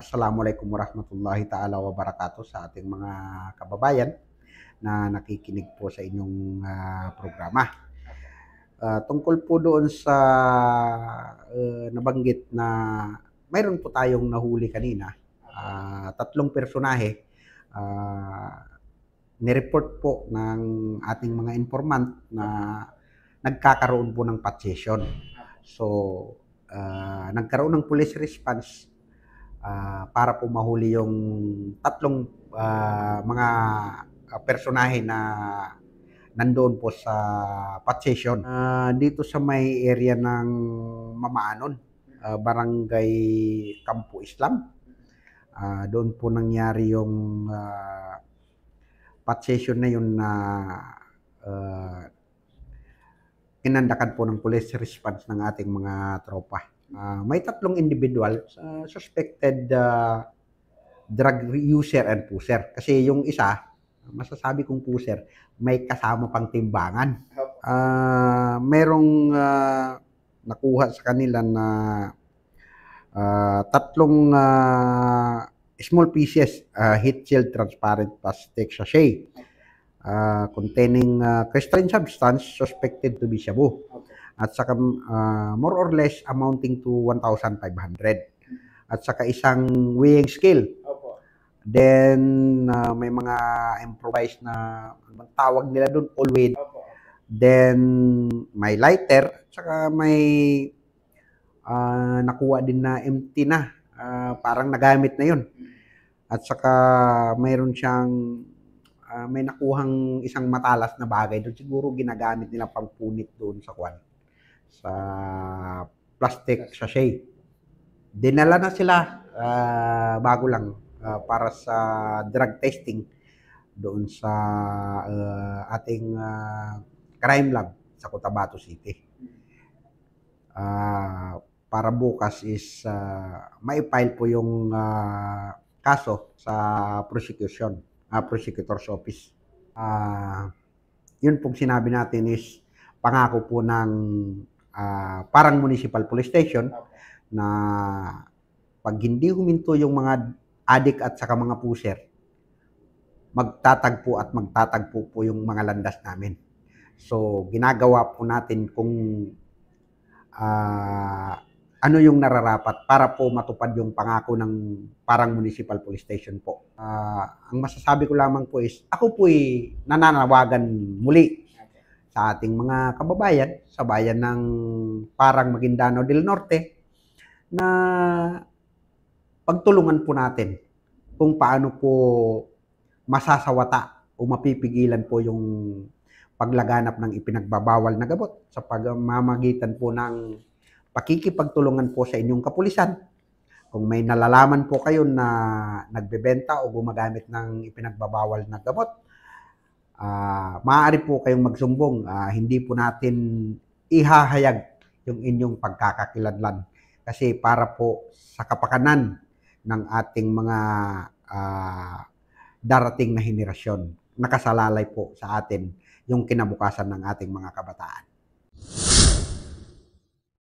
Assalamualaikum warahmatullahi ta'ala wabarakatuh sa ating mga kababayan na nakikinig po sa inyong programa. Tungkol po doon sa nabanggit na mayroon po tayong nahuli kanina, tatlong personahe, nireport po ng ating mga informant na nagkakaroon po ng patsesyon. So, nagkaroon ng police response para po mahuli yung tatlong mga personahe na nandoon po sa patsesyon. Dito sa may area ng Mamaanon, Barangay Campo Islam, doon po nangyari yung patsesyon na yun na inandakan po ng police response ng ating mga tropa. May tatlong individual suspected drug user and pusher. Kasi yung isa, masasabi kong pusher, may kasama pang timbangan. Merong nakuha sa kanila na tatlong small pieces, heat shield transparent plastic sachet containing crystalline substance suspected to be shabu. At saka more or less amounting to 1,500. At saka isang weighing scale. Then may mga improvised na tawag nila doon, all weight. Then may lighter, at saka may nakuha din na empty na, parang nagamit na yun. At saka mayroon siyang may nakuhang isang matalas na bagay doon, siguro ginagamit nila pangpunit doon sa kwan, sa plastic sachet. Dinala na sila bago lang para sa drug testing doon sa ating crime lab sa Cotabato City. Para bukas is mai-file po yung kaso sa prosecutor's office. Yun pong sinabi natin is pangako po ng Parang Municipal Police Station na pag hindi huminto yung mga adik at saka mga pusher, magtatagpo po yung mga landas namin. So, ginagawa po natin kung ano yung nararapat para po matupad yung pangako ng Parang Municipal Police Station po. Ang masasabi ko lamang po is, ako po'y nananawagan muli sa ating mga kababayan sa bayan ng Parang Maguindanao del Norte na pagtulungan po natin kung paano po masasawata o mapipigilan po yung paglaganap ng ipinagbabawal na gamot sa pamamagitan po ng pakikipagtulungan po sa inyong kapulisan. Kung may nalalaman po kayo na nagbebenta o gumagamit ng ipinagbabawal na gamot, maaari po kayong magsumbong. Hindi po natin ihahayag yung inyong pagkakakilanlan. Kasi para po sa kapakanan ng ating mga darating na henerasyon, nakasalalay po sa atin yung kinabukasan ng ating mga kabataan.